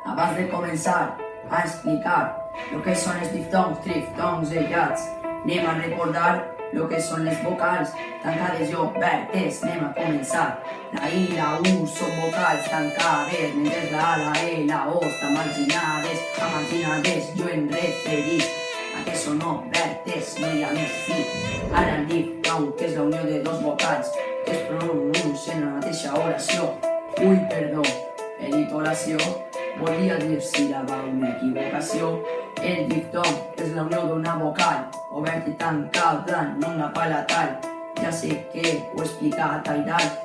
Abans de començar a explicar el que són els diftongs, triftongs, aïllats, anem a recordar el que són les vocals tancades i obertes. Anem a començar. La I, la U són vocals tancades, mentre la A, la E, la O estan marginades. A marginades jo em referís a que són obertes, no hi ha més fi. Ara el diftong, que és la unió de dos vocals que es pronuncien en la mateixa oració. Ui, perdó, he dit oració, volia dir síl·laba, una equivocació. El diftong és la unió d'una vocal oberta i tancada en una palatal. Ja sé que ho he explicat a dalt,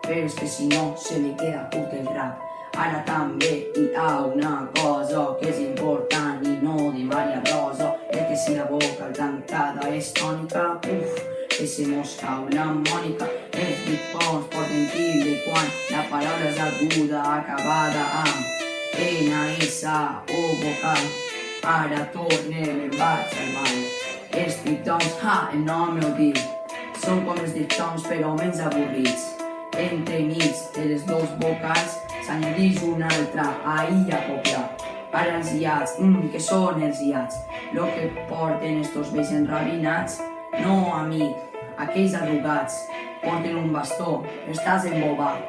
però és que si no se me queda curt el rap. Ara també hi ha una cosa que és important i no de Maria Rosa, és que si la vocal tancada és tònica, que se mos cau l'harmònica. Els diftongs porten tilde quan la paraula és aguda acabada amb NS o vocal. Ara tornem, em vaig al ball. Els diftongs, el nom ho diu, són com els diftongs però menys avorrits. Entremig de les dos vocals s'añadix una altra, ahí a copiar. Ara els iats, què són els iats? Lo que porten estos vells enrabinats? No, amic, aquells arrugats porten un bastó, estàs embobat.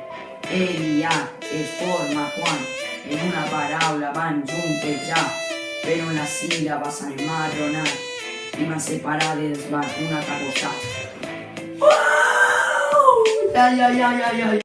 El iat es forma quan en una paraula van juntejar, però en la síl·laba s'han emmarronat i van separades van una cap costat. Ai, ai, ai, ai, ai.